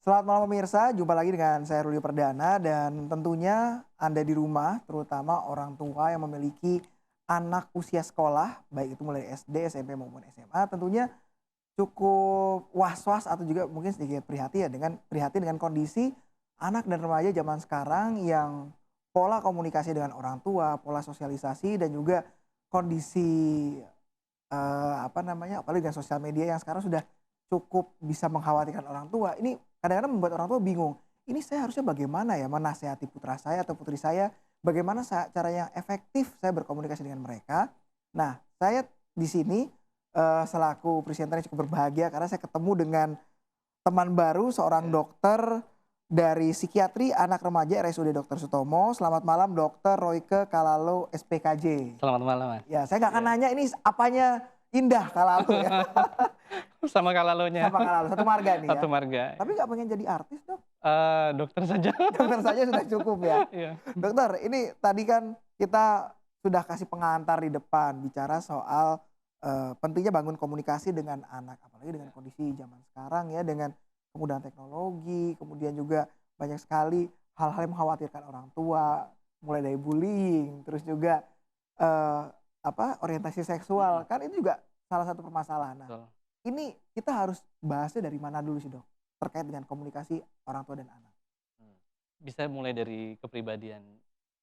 Selamat malam pemirsa, jumpa lagi dengan saya Ruli Perdana dan tentunya Anda di rumah, terutama orang tua yang memiliki anak usia sekolah, baik itu mulai SD, SMP maupun SMA, tentunya cukup was-was atau juga mungkin sedikit prihatin dengan kondisi anak dan remaja zaman sekarang yang pola komunikasi dengan orang tua, pola sosialisasi dan juga kondisi apalagi dengan sosial media yang sekarang sudah cukup bisa mengkhawatirkan orang tua. Ini kadang-kadang membuat orang tua bingung, ini saya harusnya bagaimana ya menasehati putra saya atau putri saya, bagaimana cara yang efektif saya berkomunikasi dengan mereka. Nah, saya di sini, selaku presenter yang cukup berbahagia karena saya ketemu dengan teman baru, seorang Ya. dokter dari psikiatri anak remaja RSUD Dr. Sutomo. Selamat malam Dokter Royke Kalalo SPKJ. Selamat malam, Mas. Ya, saya nggak akan Iya. nanya ini apanya Indah Kalalo ya, Sama Kalalonya, sama Kalalo, satu marga nih ya. satu marga. Tapi nggak pengen jadi artis Dok? Dokter saja. Dokter saja sudah cukup ya. Iya. Dokter, ini tadi kan kita sudah kasih pengantar di depan bicara soal pentingnya bangun komunikasi dengan anak, apalagi dengan kondisi zaman sekarang ya, dengan kemudahan teknologi, kemudian juga banyak sekali hal-hal yang mengkhawatirkan orang tua, mulai dari bullying, terus juga eh, orientasi seksual, Mhm, kan itu juga salah satu permasalahan. Nah, betul. ini kita harus bahasnya dari mana dulu sih Dok? Terkait dengan komunikasi orang tua dan anak. Mmm. Bisa mulai dari kepribadian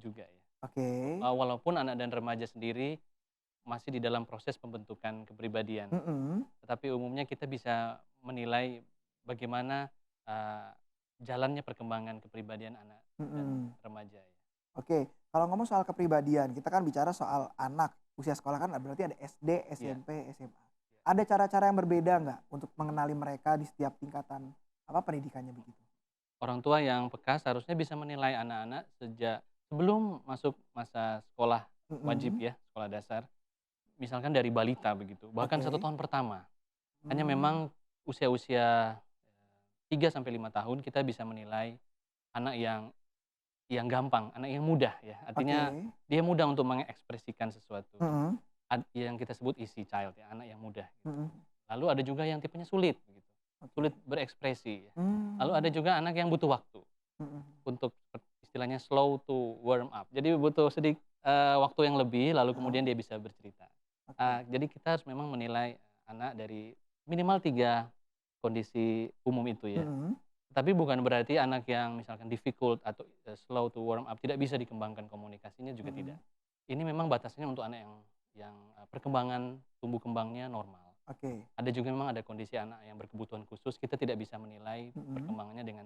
juga ya. Oke. Walaupun anak dan remaja sendiri masih di dalam proses pembentukan kepribadian, Mhm. tetapi umumnya kita bisa menilai bagaimana, eee, jalannya perkembangan kepribadian anak dan Mhm. remaja ya. Oke, kalau ngomong soal kepribadian, kita kan bicara soal anak usia sekolah kan berarti ada SD, Iya, SMP, SMA. iya. Ada cara-cara yang berbeda nggak untuk mengenali mereka di setiap tingkatan pendidikannya begitu? Orang tua yang peka seharusnya bisa menilai anak-anak sejak sebelum masuk masa sekolah wajib Mhm. ya, sekolah dasar. Misalkan dari balita begitu, bahkan satu Oke. tahun pertama. Hanya Mmm. memang usia-usia 3 sampai 5 tahun kita bisa menilai anak yang gampang, anak yang mudah ya. Artinya Oke. dia mudah untuk mengekspresikan sesuatu. Mhm. Yang kita sebut easy child ya, anak yang mudah gitu. Mhm. Lalu ada juga yang tipenya sulit begitu, Oke. sulit berekspresi ya. Lalu ada Mmm. juga anak yang butuh waktu. Mhm. Untuk istilahnya slow to warm up. Jadi butuh waktu yang lebih lalu Heeh. kemudian dia bisa bercerita. Oke. Jadi kita harus memang menilai anak dari minimal 3 kondisi umum itu ya. Mhm. Tapi bukan berarti anak yang misalkan difficult atau, slow to warm up tidak bisa dikembangkan komunikasinya juga Mhm. tidak. Ini memang batasnya untuk anak yang perkembangan tumbuh kembangnya normal. Oke. Ada juga memang ada kondisi anak yang berkebutuhan khusus, kita tidak bisa menilai Mhm. perkembangannya dengan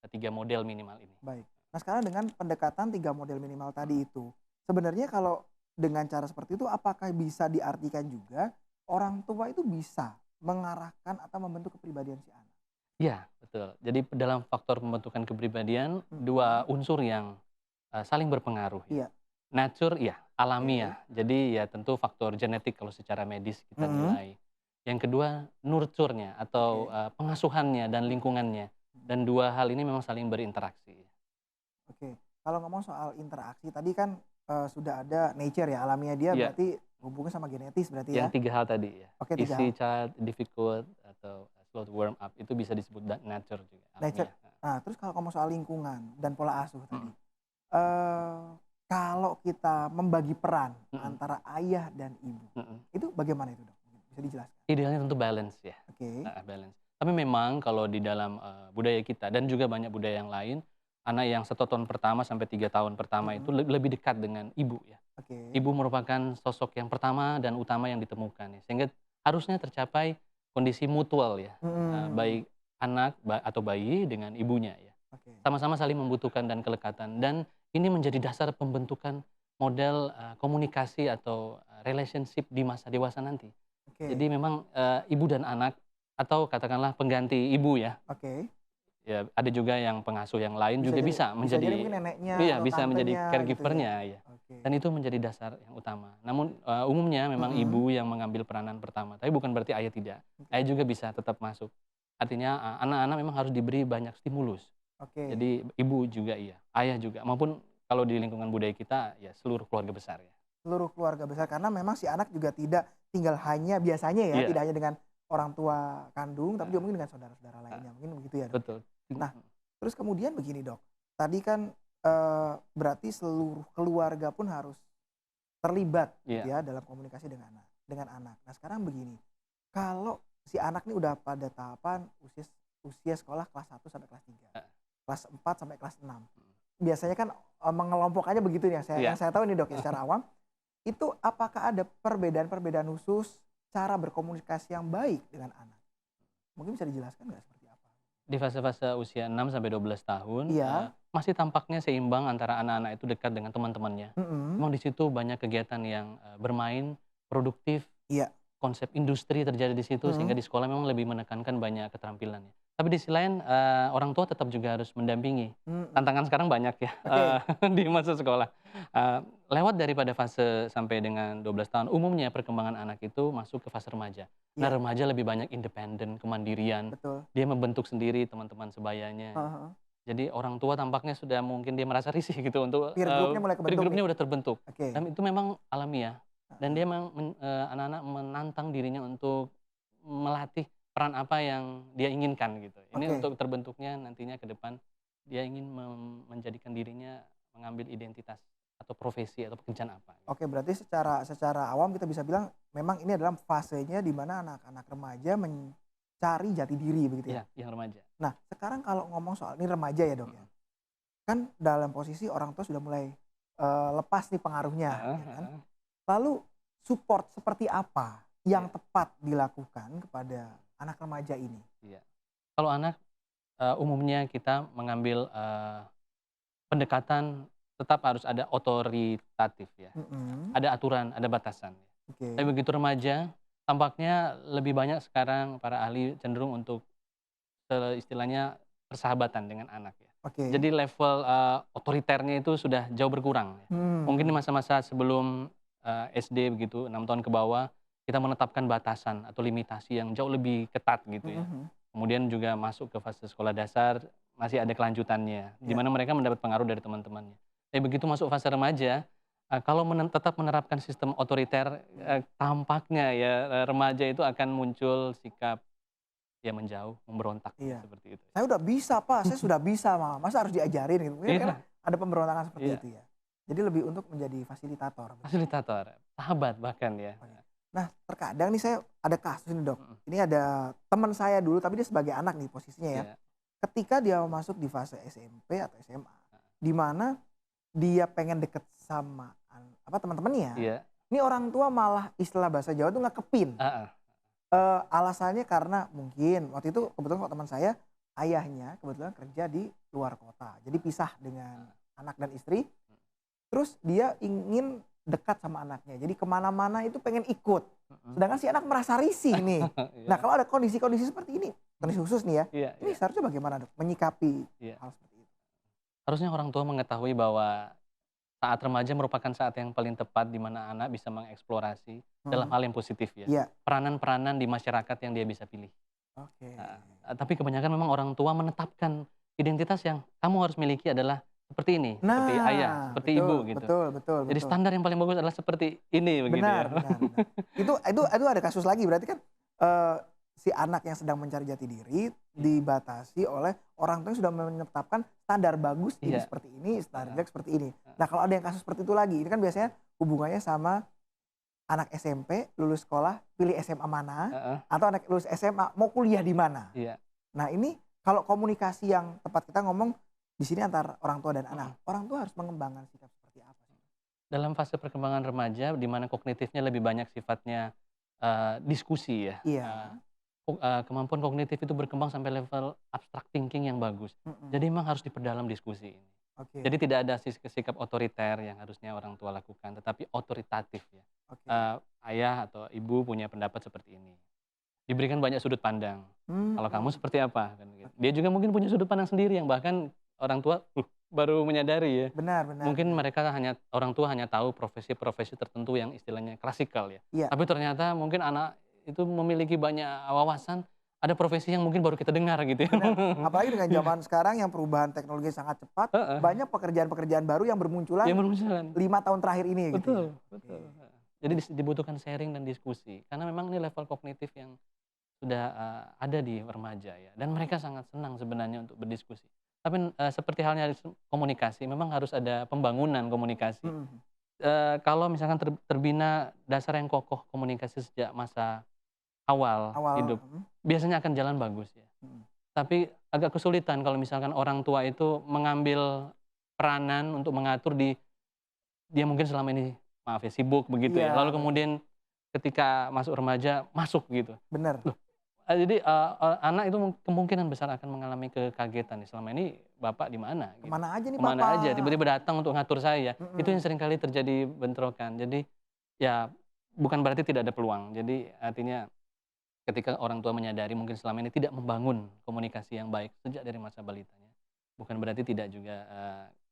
3 model minimal ini. Baik. Nah, sekarang dengan pendekatan 3 model minimal tadi itu, sebenarnya kalau dengan cara seperti itu apakah bisa diartikan juga orang tua itu bisa mengarahkan atau membentuk kepribadian si anak? Iya, betul. Jadi dalam faktor pembentukan kepribadian, Mhm. 2 unsur yang, saling berpengaruh ya. Iya. Nature iya, Oke. alamiah. Jadi ya tentu faktor genetik kalau secara medis kita Mhm. nilai. Yang kedua nurture-nya atau, Oke. pengasuhannya dan Mhm. lingkungannya. Mhm. Dan 2 hal ini memang saling berinteraksi. Oke. Kalau ngomong soal interaksi tadi kan, sudah ada nature ya, alamiah dia Iya, berarti hubungan sama genetis berarti yang ya? 3 hal tadi ya. Oke, 3 hal. Easy child, difficult, atau slow to warm up itu bisa disebut nature juga, Nature. alamiah, heeh. Nah, terus kalau ngomong soal lingkungan dan pola asuh tadi, Mhm, eee, kalau kita membagi peran mhm, antara ayah dan ibu, mhm. itu bagaimana itu, Dok? Bisa dijelaskan? Idealnya tentu balance ya. Oke. Heeh, balance. Tapi memang kalau di dalam, budaya kita dan juga banyak budaya yang lain, anak yang 1 tahun pertama sampai 3 tahun pertama itu Mhm. lebih dekat dengan ibu ya. Oke. Ibu merupakan sosok yang pertama dan utama yang ditemukan ya, sehingga harusnya tercapai kondisi mutual ya, Mhm. baik anak atau bayi dengan ibunya ya. Oke. Sama-sama saling membutuhkan dan kelekatan dan ini menjadi dasar pembentukan model, komunikasi atau, relationship di masa dewasa nanti. Jadi Oke. memang, ibu dan anak atau katakanlah pengganti ibu ya, Oke. ya ada juga yang pengasuh yang lain juga bisa Bisa jadi menjadi mungkin neneknya iya, atau bisa menjadi tantenya gitu ya? caregiver-nya ya, Oke. dan itu menjadi dasar yang utama. Namun, umumnya memang Mhm. ibu yang mengambil peranan pertama, tapi bukan berarti ayah tidak. Ayah Oke. juga bisa tetap masuk. Artinya, anak-anak memang harus diberi banyak stimulus. Oke. Jadi ibu juga iya, ayah juga, maupun kalau di lingkungan budaya kita ya seluruh keluarga besar ya. Seluruh keluarga besar karena memang si anak juga tidak tinggal hanya biasanya ya, Iya, tidak hanya dengan orang tua kandung, tapi juga heeh, mungkin dengan saudara-saudara heeh, lainnya, mungkin begitu ya, Dok, ya? betul. Nah, terus kemudian begini Dok, tadi kan berarti seluruh keluarga pun harus terlibat gitu Iya, ya dalam komunikasi dengan anak. Nah sekarang begini, kalau si anak ini udah pada tahapan usia usia sekolah kelas 1 sampai kelas 3, heeh, kelas 4 sampai kelas 6. Biasanya kan mengelompokannya begitu nih yang iya. saya tahu nih Dok ya secara awam, itu apakah ada perbedaan-perbedaan khusus cara berkomunikasi yang baik dengan anak? Mungkin bisa dijelaskan nggak seperti apa? Di fase-fase usia 6 sampai 12 tahun, Iya, masih tampaknya seimbang antara anak-anak itu dekat dengan teman-temannya. mhm, Memang di situ banyak kegiatan yang, bermain, produktif, iya, konsep industri terjadi di situ, sehingga mhm, di sekolah memang lebih menekankan banyak keterampilannya. Tapi di sisi lain, orang tua tetap juga harus mendampingi. mhm, Tantangan sekarang banyak ya, oke, di masa sekolah. Lewat daripada fase sampai dengan 12 tahun, umumnya perkembangan anak itu masuk ke fase remaja. Nah, iya, remaja lebih banyak independen, kemandirian, betul, dia membentuk sendiri teman-teman sebayanya. heeh heeh. Jadi orang tua tampaknya sudah mungkin dia merasa risih gitu untuk, Peer group-nya mulai peer kebentuk nih? group-nya udah terbentuk, Oke, dan itu memang alamiah, dan heeh, dia memang anak-anak menantang dirinya untuk melatih peran apa yang dia inginkan gitu. Ini oke. untuk terbentuknya nantinya ke depan, dia ingin menjadikan dirinya mengambil identitas atau profesi atau pekerjaan apa gitu. Oke, berarti secara secara awam kita bisa bilang memang ini adalah fasenya di mana anak-anak remaja mencari jati diri begitu ya. Iya, yang remaja. Nah, sekarang kalau ngomong soal ini remaja ya, Dok, ya. Mhm. Kan dalam posisi orang tua sudah mulai, lepas nih pengaruhnya Heeh, ya kan. heeh, Lalu support seperti apa yang iya, tepat dilakukan kepada anak remaja ini? iya. Kalau anak, umumnya kita mengambil, pendekatan tetap harus ada otoritatif ya. Mhm, Ada aturan, ada batasan. Tapi oke, begitu remaja, tampaknya lebih banyak sekarang para ahli cenderung untuk, istilahnya persahabatan dengan anak ya. oke. Jadi level, otoriternya itu sudah jauh berkurang ya. Mungkin di Mmm, masa-masa sebelum, SD begitu, 6 tahun ke bawah, kita menetapkan batasan atau limitasi yang jauh lebih ketat gitu mhm ya. mhm, Kemudian juga masuk ke fase sekolah dasar, masih ada kelanjutannya, di iya, mana mereka mendapat pengaruh dari teman-temannya. Tapi begitu masuk fase remaja, kalau tetap menerapkan sistem otoriter, mhm, tampaknya ya, remaja itu akan muncul sikap ya menjauh, memberontak ya, iya. seperti itu ya. "Saya udah bisa, Pak, saya sudah bisa, masa harus diajarin?" gitu. Mungkin kan Iya, ada pemberontakan seperti iya, itu ya. Jadi lebih untuk menjadi fasilitator begitu. fasilitator, sahabat bahkan ya. Oke. Nah, terkadang nih saya ada kasus nih, Dok. Mhm, Ini ada teman saya dulu, tapi dia sebagai anak nih posisinya ya. iya, Ketika dia masuk di fase SMP atau SMA, di mana dia pengen deket sama teman-temannya, iya, ini orang tua malah istilah bahasa Jawa tuh ngekepin. heeh, Alasannya karena mungkin waktu itu kebetulan kok teman saya, ayahnya kebetulan kerja di luar kota. Jadi pisah dengan anak dan istri, terus dia ingin dekat sama anaknya. Jadi kemana mana itu pengen ikut. mhm, Sedangkan si anak merasa risih nih. Nah, iya, kalau ada kondisi-kondisi seperti ini, kondisi khusus nih ya, iya, ini iya, seharusnya bagaimana Dok menyikapi iya. hal seperti itu? Harusnya orang tua mengetahui bahwa saat remaja merupakan saat yang paling tepat di mana anak bisa mengeksplorasi dalam Mhm, hal yang positif ya, iya, peranan-peranan di masyarakat yang dia bisa pilih. oke. Heeh, tapi kebanyakan memang orang tua menetapkan identitas yang kamu harus miliki adalah seperti ini, seperti ayah, Nah, seperti ibu betul gitu. betul betul Jadi betul. standar yang paling bagus adalah seperti ini begitu ya. Benar benar benar. Itu ada kasus lagi berarti kan, eee, si anak yang sedang mencari jati diri Iya, dibatasi oleh orang tua yang sudah menetapkan standar bagus ini iya, seperti ini, standar heeh, jelek seperti ini. heeh, Nah, kalau ada yang kasus seperti itu lagi, ini kan biasanya hubungannya sama anak SMP lulus sekolah pilih SMA mana, heeh, atau anak lulus SMA mau kuliah di mana. iya, Nah, ini kalau komunikasi yang tepat kita ngomong di sini antara orang tua dan mhm. anak, orang tua harus mengembangkan sikap seperti apa sih? Dalam fase perkembangan remaja di mana kognitifnya lebih banyak sifatnya, diskusi ya, Iya, kemampuan kognitif itu berkembang sampai level abstract thinking yang bagus. mhm, Jadi memang harus diperdalam diskusi ini. oke Jadi tidak ada sikap otoriter yang harusnya orang tua lakukan, tetapi otoritatif ya. oke. Ayah atau ibu punya pendapat seperti ini. Diberikan banyak sudut pandang. Kalau kamu Mmm, seperti apa? Kan gitu. oke. Dia juga mungkin punya sudut pandang sendiri yang bahkan orang tua, baru menyadari ya. Benar benar Mungkin benar. orang tua hanya tahu profesi-profesi tertentu yang istilahnya klasikal ya. Iya, Tapi ternyata mungkin anak itu memiliki banyak wawasan, ada profesi yang mungkin baru kita dengar gitu ya. benar. Apalagi dengan zaman sekarang yang perubahan teknologi sangat cepat, Heeh, banyak pekerjaan-pekerjaan baru yang bermunculan yang bermunculan. 5 tahun terakhir ini gitu ya. Betul, Oke. betul, heeh. Jadi dibutuhkan sharing dan diskusi, karena memang ini level kognitif yang ada di remaja ya, dan mereka sangat senang sebenarnya untuk berdiskusi. Tapi, seperti halnya komunikasi, memang harus ada pembangunan komunikasi. Mhm. Kalau misalkan terbina dasar yang kokoh komunikasi sejak masa awal Awal hidup, biasanya akan jalan bagus ya. mhm. Tapi agak kesulitan kalau misalkan orang tua itu mengambil peranan untuk mengatur dia mungkin selama ini, maaf ya, sibuk begitu ya, Iya, lalu betul. kemudian ketika masuk remaja, masuk gitu. Bener. Loh, jadi, anak itu kemungkinan besar akan mengalami kekagetan nih, selama ini bapak di mana gitu, "Kemana aja nih kemana papa?" aja, tiba-tiba datang untuk ngatur saya, itu yang Mhm. seringkali terjadi bentrokan. Jadi, ya bukan berarti tidak ada peluang. Jadi artinya ketika orang tua menyadari mungkin selama ini tidak membangun komunikasi yang baik sejak dari masa balitanya, bukan berarti tidak juga,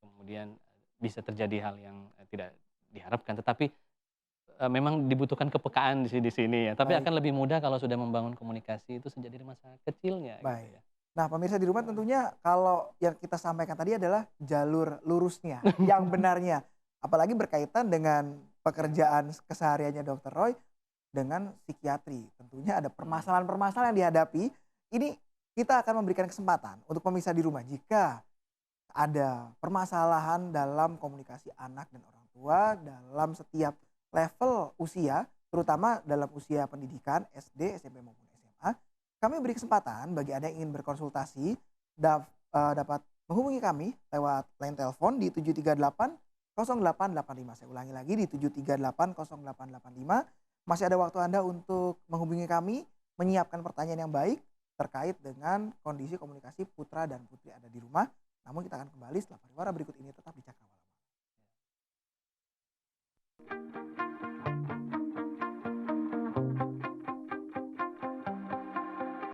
kemudian bisa terjadi hal yang, tidak diharapkan. Tetapi, memang dibutuhkan kepekaan di sini ya, tapi Baik akan lebih mudah kalau sudah membangun komunikasi itu sejak dari masa kecilnya gitu baik. ya. Nah, pemirsa di rumah tentunya kalau yang kita sampaikan tadi adalah jalur lurusnya, yang benarnya. Apalagi berkaitan dengan pekerjaan kesehariannya Dokter Roy dengan psikiatri. Tentunya ada Mhm, permasalahan-permasalahan yang dihadapi. Ini kita akan memberikan kesempatan untuk pemirsa di rumah jika ada permasalahan dalam komunikasi anak dan orang tua dalam setiap level usia, terutama dalam usia pendidikan SD, SMP maupun SMA. Kami beri kesempatan bagi Anda yang ingin berkonsultasi dapat menghubungi kami lewat line telepon di 738 0885. Saya ulangi lagi di 738 0885. Masih ada waktu Anda untuk menghubungi kami, menyiapkan pertanyaan yang baik terkait dengan kondisi komunikasi putra dan putri Anda di rumah. Namun kita akan kembali setelah pariwara berikut ini, tetap di Cakrawala.